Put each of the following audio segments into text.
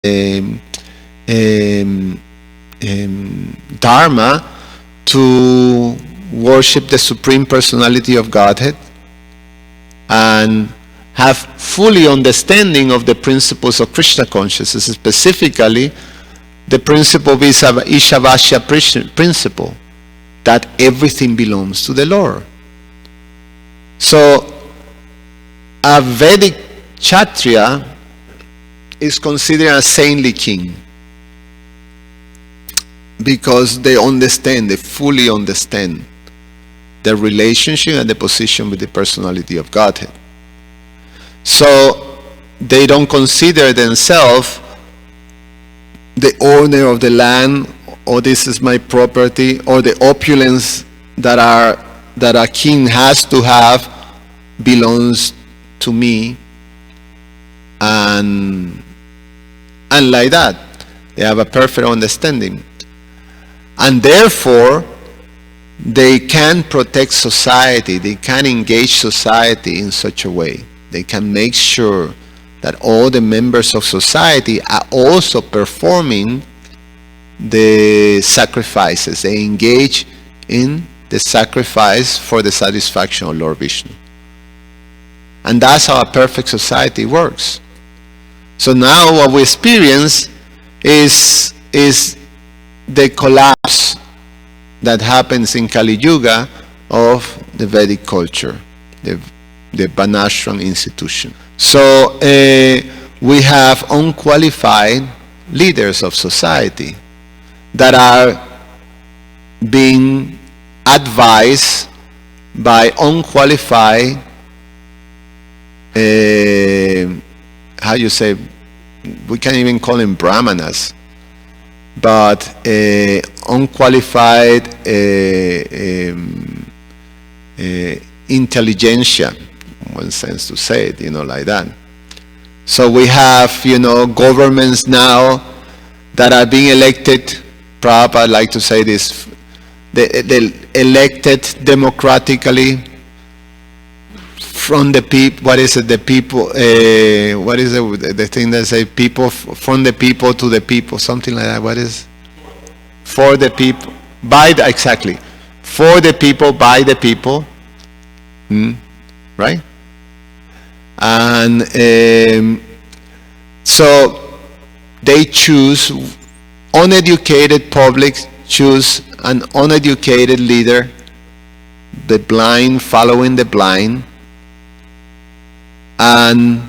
um, um, dharma to worship the Supreme Personality of Godhead and have fully understanding of the principles of Krishna consciousness, specifically the principle of Ishavasya principle, that everything belongs to the Lord. So a Vedic Kshatriya is considered a saintly king because they fully understand the relationship and the position with the personality of Godhead. So they don't consider themselves the owner of the land, or this is my property, or the opulence that a king has to have belongs to me, and like that. They have a perfect understanding. And therefore, they can protect society, they can engage society in such a way. They can make sure that all the members of society are also performing the sacrifices. They engage in the sacrifice for the satisfaction of Lord Vishnu. And that's how a perfect society works. So now what we experience is the collapse that happens in Kali Yuga of the Vedic culture, the Varnashram institution. So we have unqualified leaders of society that are being advised by unqualified, how you say, we can't even call them brahmanas, but unqualified intelligentsia, one sense to say it, like that. So we have, governments now that are being elected. Prabhupada like to say this: they elected democratically from the people. What is it? The people. What is it? The thing that say people from the people to the people. Something like that. What is? For the people, by the, exactly. For the people, by the people. Right? And so they choose, uneducated public choose an uneducated leader, the blind following the blind, and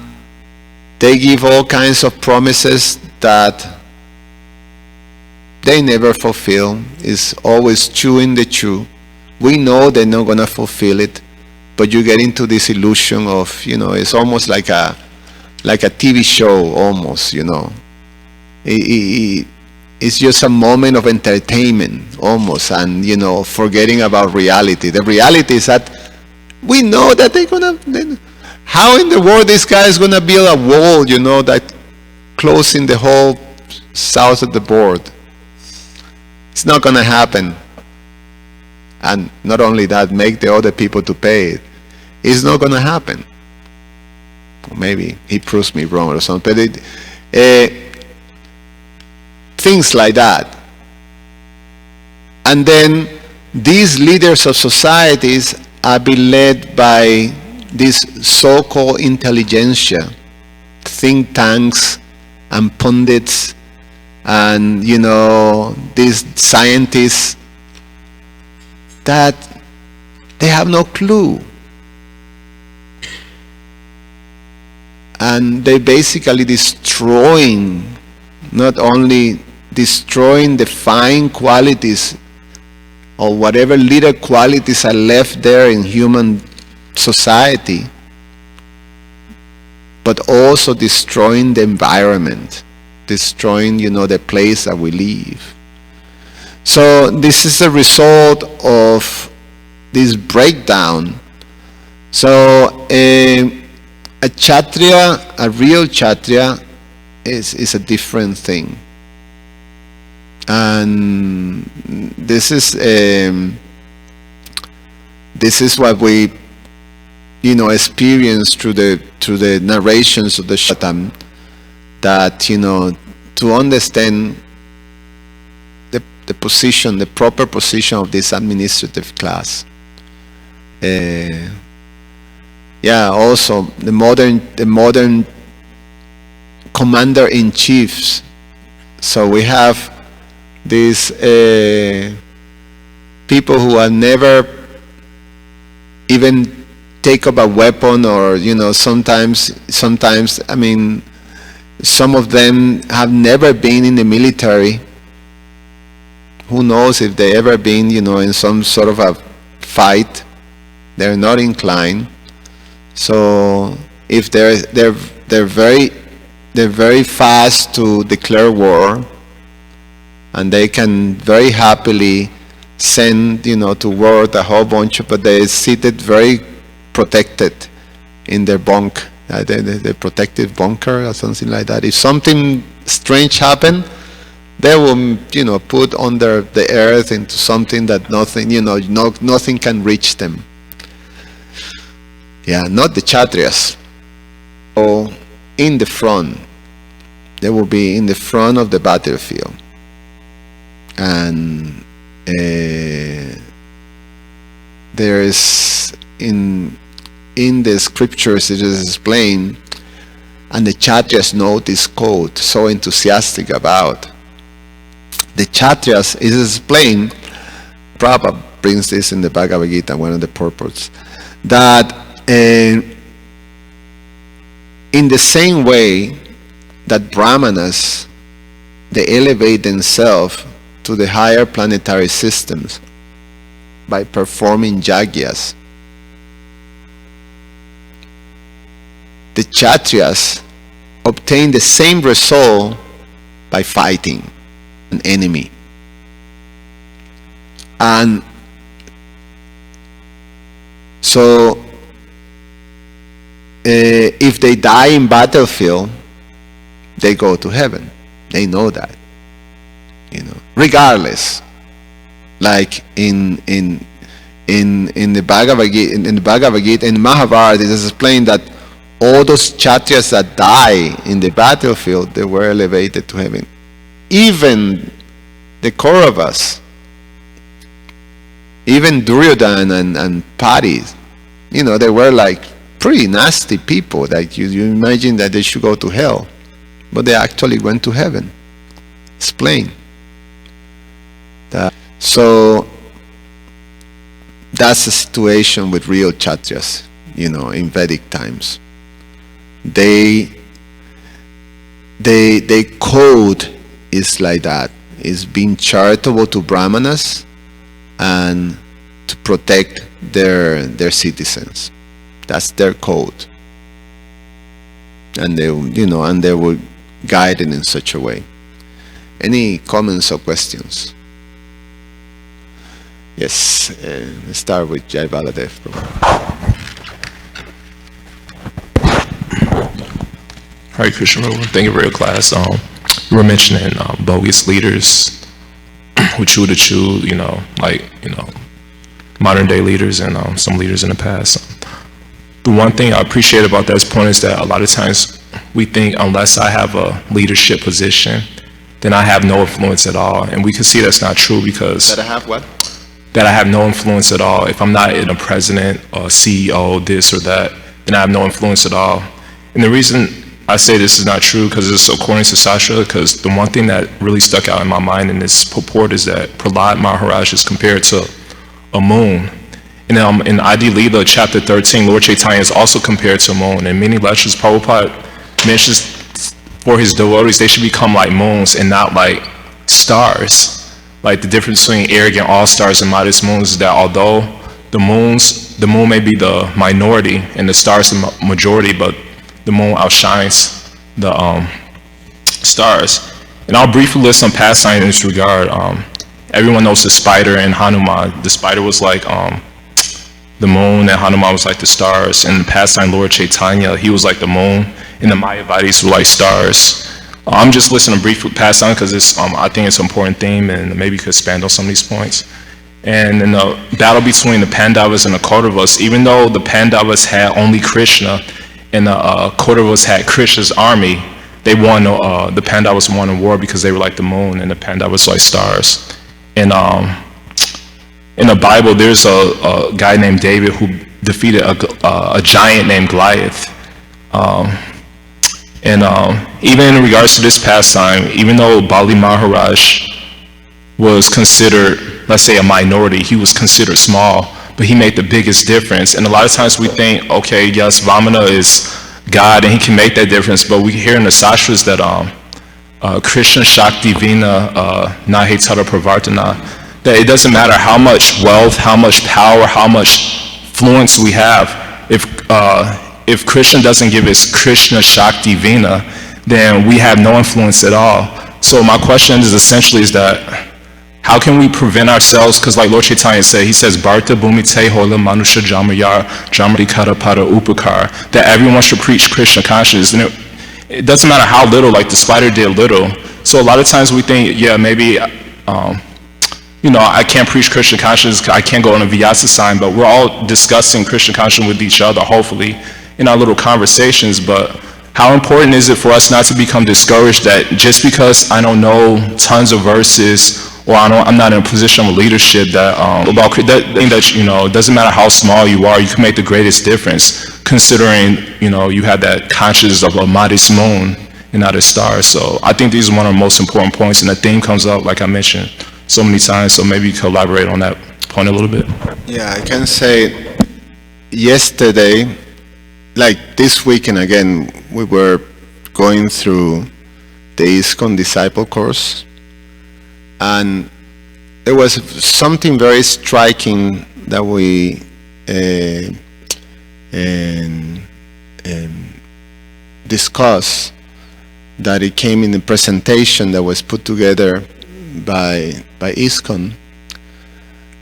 they give all kinds of promises that they never fulfill. It's always chewing the chew. We know they're not going to fulfill it, but you get into this illusion of, it's almost like a TV show, almost, It's just a moment of entertainment, almost, and, forgetting about reality. The reality is that we know that they're going to... How in the world this guy is going to build a wall, that closing the whole south of the board? It's not going to happen. And not only that, make the other people to pay it. It's not going to happen. Or maybe he proves me wrong or something. But things like that. And then these leaders of societies are being led by this so-called intelligentsia, think tanks and pundits and, these scientists that they have no clue. And they basically not only destroying the fine qualities or whatever little qualities are left there in human society, but also destroying the environment, destroying, the place that we live. So this is a result of this breakdown. So a Kshatriya, a real Kshatriya, is a different thing. And this is what we experience through the narrations of the Bhagavatam, that to understand the position, the proper position of this administrative class. Also the modern commander-in-chiefs. So we have these people who have never even take up a weapon, or sometimes I mean, some of them have never been in the military. Who knows if they ever been in some sort of a fight. They're not inclined. So if they're very fast to declare war, and they can very happily send to war a whole bunch of, but they're seated very protected in their bunk, the protective bunker or something like that. If something strange happen, they will put under the earth into something that nothing can reach them. Not the Kshatriyas. So in the front, they will be in the front of the battlefield, and there is in the scriptures it is explained, and the Kshatriyas know this code, so enthusiastic about. The Kshatriyas is explained, Prabhupada brings this in the Bhagavad Gita, one of the purports, that in the same way that Brahmanas, they elevate themselves to the higher planetary systems by performing yagyas, the Kshatriyas obtain the same result by fighting an enemy. And so if they die in battlefield, they go to heaven. They know that, regardless. Like in the Bhagavad Gita, in Mahabharata, it is explained that all those Kshatriyas that die in the battlefield, they were elevated to heaven. Even the Kauravas, even Duryodhana and Paris, they were like pretty nasty people. Like you imagine that they should go to hell, but they actually went to heaven. Explain that. So that's the situation with real Kshatriyas, in Vedic times. They code is like that. Is being charitable to Brahmanas and to protect their citizens. That's their code. And they will guide it in such a way. Any comments or questions? Yes, let's start with Jai Baladev. Hare Krishna. Thank you for your class. You were mentioning bogus leaders who chew the chew, modern day leaders and some leaders in the past. The one thing I appreciate about that point is that a lot of times we think unless I have a leadership position, then I have no influence at all. And we can see that's not true, because That I have what? that I have no influence at all. If I'm not in a president or CEO, this or that, then I have no influence at all. And the reason I say this is not true, because it's according to Sasha, because the one thing that really stuck out in my mind in this purport is that Prahlad Maharaj is compared to a moon. And in Adi Leela, chapter 13, Lord Chaitanya is also compared to a moon. And many lectures, Prabhupada mentions for his devotees, they should become like moons and not like stars. Like the difference between arrogant all-stars and modest moons is that although the moon may be the minority and the stars the majority, but the moon outshines the stars. And I'll briefly list some pastimes in this regard. Everyone knows the spider and Hanuman. The spider was like the moon, and Hanuman was like the stars. And the pastime Lord Chaitanya, he was like the moon, and the Mayavadis were like stars. I'm just listing a brief pastime because it's I think it's an important theme, and maybe you could expand on some of these points. And in the battle between the Pandavas and the Kauravas, even though the Pandavas had only Krishna and the Kauravas had Krishna's army, they won, the Pandavas won a war because they were like the moon and the Pandavas like stars. And in the Bible, there's a guy named David who defeated a giant named Goliath. Even in regards to this pastime, even though Bali Maharaj was considered, let's say, a minority, he was considered small, but he made the biggest difference. And a lot of times we think, okay, yes, Vamana is God and he can make that difference, but we hear in the sastras that Krishna Shakti Vina Nahe Tara Pravartana, that it doesn't matter how much wealth, how much power, how much influence we have, if Krishna doesn't give us Krishna Shakti Vina, then we have no influence at all. So my question is essentially is that how can we prevent ourselves, because like Lord Chaitanya said, he says, Bharta Bhumite Hola Manusha Jamayar Jamari Kara Pada Upakar, that everyone should preach Krishna consciousness. And it doesn't matter how little, like the spider did little. So a lot of times we think, yeah, maybe, I can't preach Krishna consciousness, I can't go on a Vyasa sign, but we're all discussing Krishna consciousness with each other, hopefully, in our little conversations. But how important is it for us not to become discouraged that just because I don't know tons of verses, or I'm not in a position of leadership that it doesn't matter how small you are, you can make the greatest difference, considering you have that consciousness of a modest moon and not a star. So I think these are one of the most important points, and the theme comes up, like I mentioned, so many times. So maybe you could elaborate on that point a little bit. Yeah, I can say yesterday, like this weekend again, we were going through the ISKCON disciple course, and there was something very striking that we discussed, that it came in the presentation that was put together by ISKCON,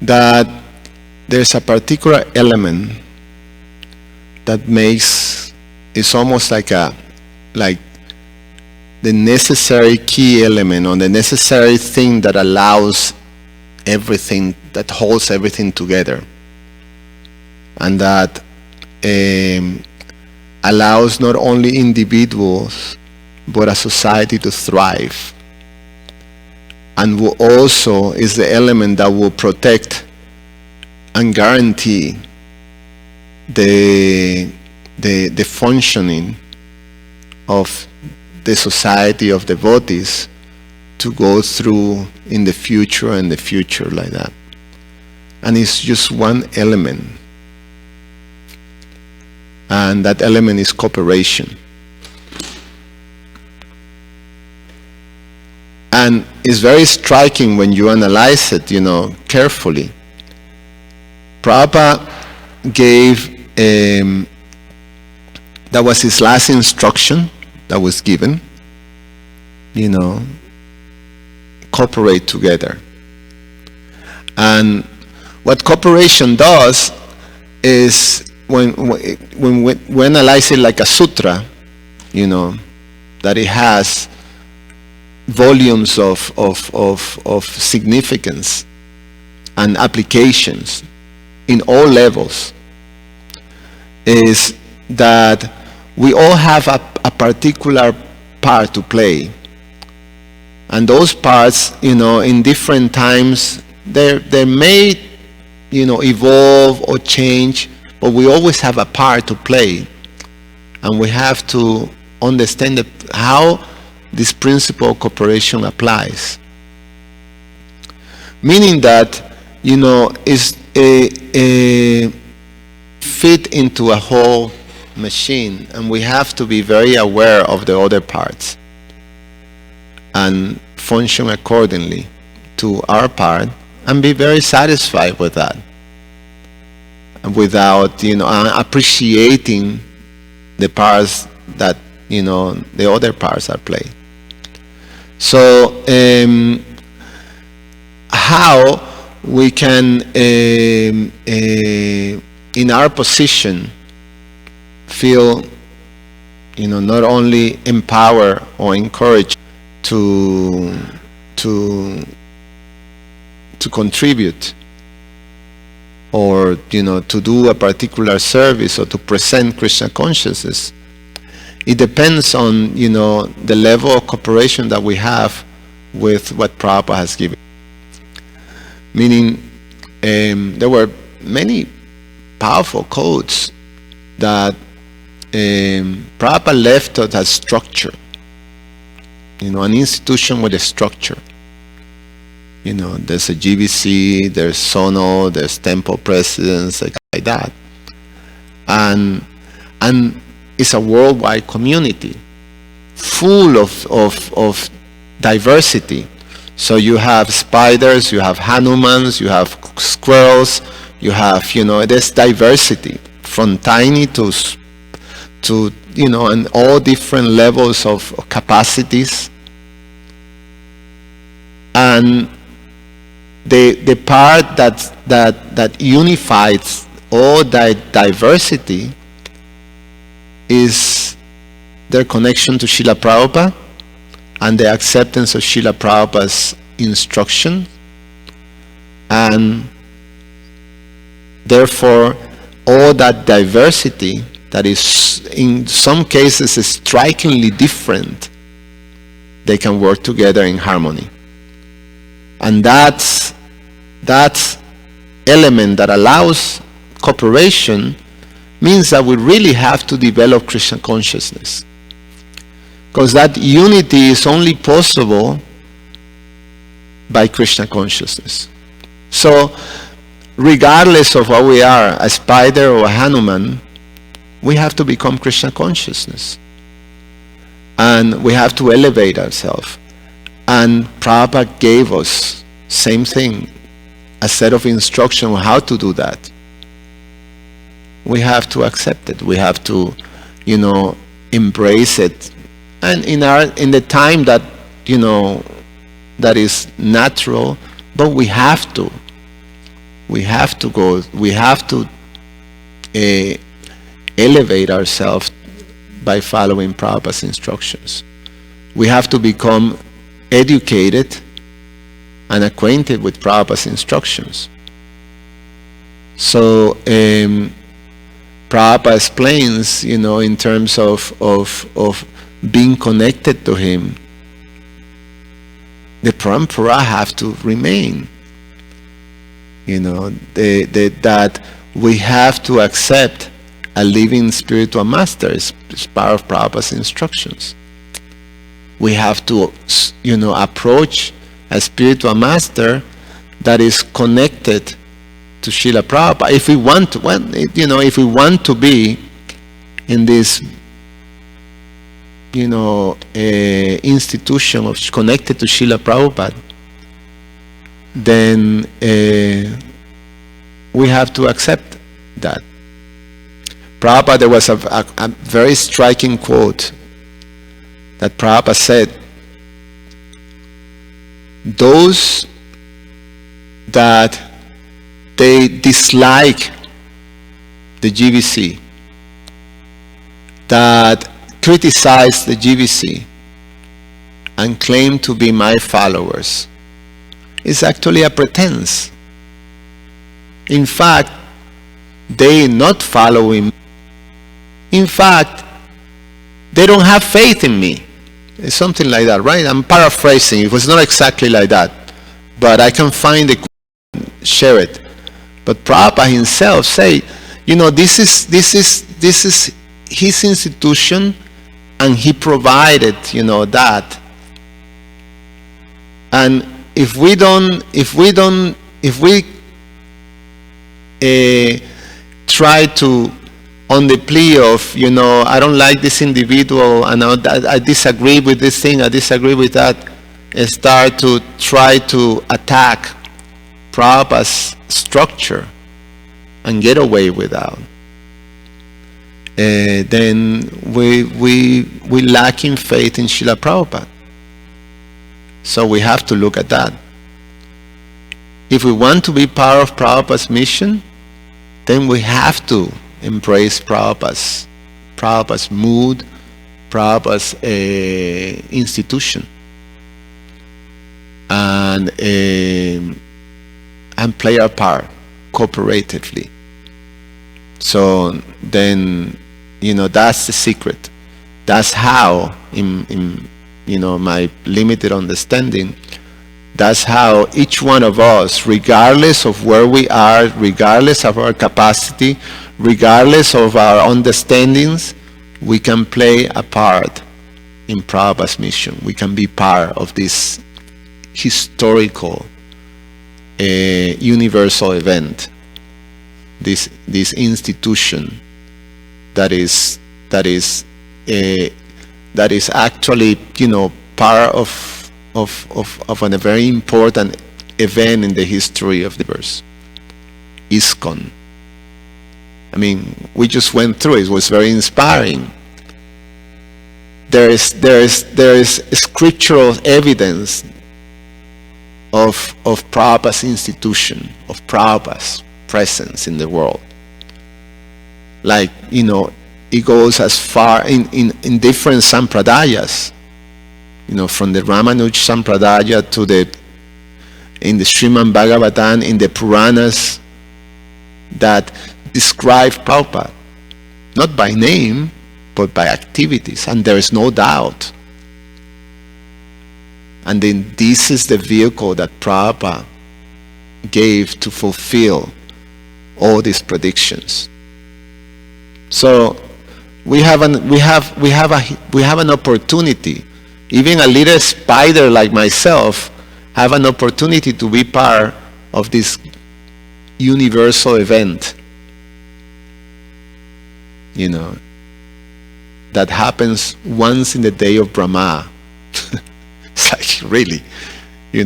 that there's a particular element that makes, it's almost like the necessary key element, or the necessary thing that allows everything, that holds everything together, and that allows not only individuals but a society to thrive, and will also is the element that will protect and guarantee the functioning of the society of devotees to go through in the future and the future like that. And it's just one element, and that element is cooperation. And it's very striking when you analyze it, carefully. Prabhupada gave, that was his last instruction that was given, cooperate together. And what cooperation does is, when we analyze it like a sutra, that it has volumes of significance and applications in all levels, is that we all have a particular part to play, and those parts, in different times, they may, evolve or change, but we always have a part to play, and we have to understand how this principle of cooperation applies. Meaning that, is a fit into a whole machine, and we have to be very aware of the other parts and function accordingly to our part, and be very satisfied with that, without appreciating the parts that the other parts are playing. So how we can in our position feel not only empowered or encouraged to contribute, or to do a particular service, or to present Krishna consciousness, It depends on, the level of cooperation that we have with what Prabhupada has given. Meaning, there were many powerful codes that Prabhupada left us as structure. An institution with a structure. There's a GBC, there's Sono, there's temple presidents, like that. And it's a worldwide community full of diversity. So you have spiders, you have Hanumans, you have squirrels, you have, there's diversity from tiny to and all different levels of capacities. And the part that unifies all that diversity is their connection to Srila Prabhupada and the acceptance of Srila Prabhupada's instruction, and therefore all that diversity that is in some cases is strikingly different, they can work together in harmony. And that element that allows cooperation means that we really have to develop Krishna consciousness, because that unity is only possible by Krishna consciousness. So regardless of what we are, a spider or a Hanuman, we have to become Krishna consciousness, and we have to elevate ourselves. And Prabhupada gave us, same thing, a set of instruction on how to do that. We have to accept it. We have to, embrace it. And in the time that, that is natural, but we have to. We have to go. We have to elevate ourselves by following Prabhupada's instructions. We have to become educated and acquainted with Prabhupada's instructions. So Prabhupada explains, in terms of being connected to him, the parampara have to remain. That we have to accept a living spiritual master is part of Prabhupada's instructions. We have to, approach a spiritual master that is connected to Srila Prabhupada. If we want to, if we want to be in this, institution of connected to Srila Prabhupada, then we have to accept that. Prabhupada, there was a very striking quote that Prabhupada said, those that they dislike the GBC, that criticize the GBC and claim to be my followers, is actually a pretense. In fact, they not following. In fact, they don't have faith in me. It's something like that, right? I'm paraphrasing. It was not exactly like that, but I can find the share it. But Prabhupada himself say, this is his institution, and he provided, that. And if we try to, on the plea of, I don't like this individual, and I disagree with this thing, I disagree with that, start to try to attack Prabhupada's structure and get away with that, then we lack in faith in Srila Prabhupada. So we have to look at that. If we want to be part of Prabhupada's mission, then we have to embrace Prabhupada's mood, Prabhupada's institution, and play our part cooperatively. So then, that's the secret, That's how, in my limited understanding, that's how each one of us, regardless of where we are, regardless of our capacity, regardless of our understandings, we can play a part in Prabhupada's mission. We can be part of this historical universal event, this institution that is actually, part of a very important event in the history of the verse, ISKCON. I mean, we just went through it. It was very inspiring. There is scriptural evidence of Prabhupada's institution, of Prabhupada's presence in the world. Like, it goes as far in different sampradayas, from the Ramanuja Sampradaya to in the Srimad Bhagavatam, in the Puranas, that describe Prabhupada, not by name, but by activities, and there is no doubt. And then this is the vehicle that Prabhupada gave to fulfill all these predictions. So we have an opportunity. Even a little spider like myself have an opportunity to be part of this universal event, that happens once in the day of Brahma. It's like, really, we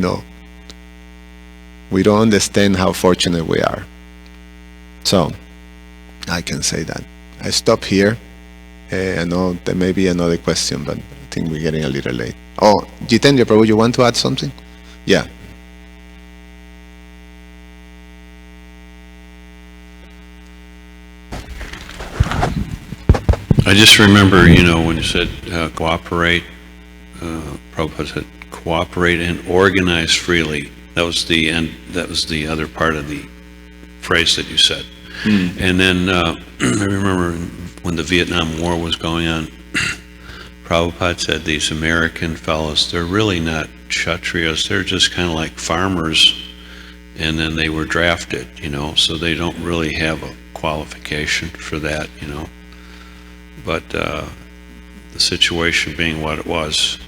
don't understand how fortunate we are. So I can say that. I stop here. I know there may be another question, but I think we're getting a little late. Oh, Jitendra Prabhu, you want to add something? Yeah. I just remember, when you said cooperate, Prabhupada said cooperate and organize freely. That was the end. That was the other part of the phrase that you said. And then I remember when the Vietnam War was going on, Prabhupada said these American fellows, they're really not Kshatriyas, they're just kind of like farmers, and then they were drafted, so they don't really have a qualification for that, But the situation being what it was,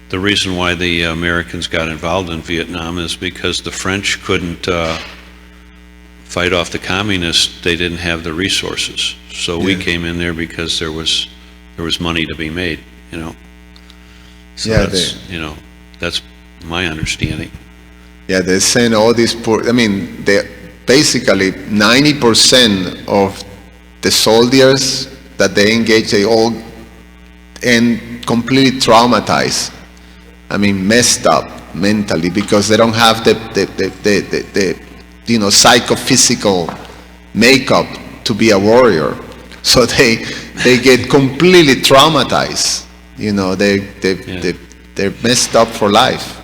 the reason why the Americans got involved in Vietnam is because the French couldn't fight off the communists. They didn't have the resources, so we came in there because there was money to be made. So that's my understanding. Yeah, they send all these poor. I mean, basically 90% of the soldiers that they engage, they all end completely traumatized. I mean, messed up mentally because they don't have the psychophysical makeup to be a warrior. So they get completely traumatized. They're messed up for life.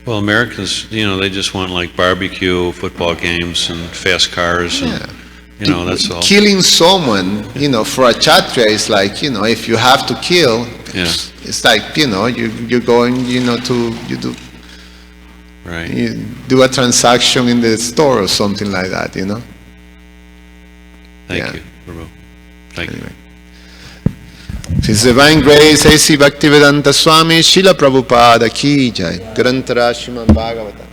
Well, Americans, they just want like barbecue, football games, and fast cars, and that's all. Killing someone, for a Kshatriya is like, if you have to kill, it's like, you're going, you do. Right. You do a transaction in the store or something like that, Thank you, Prabhu. Thank you. His Divine Grace, A.C. Bhaktivedanta Swami, Srila Prabhupada Ki Jai. Grantara Srimad Bhagavatam.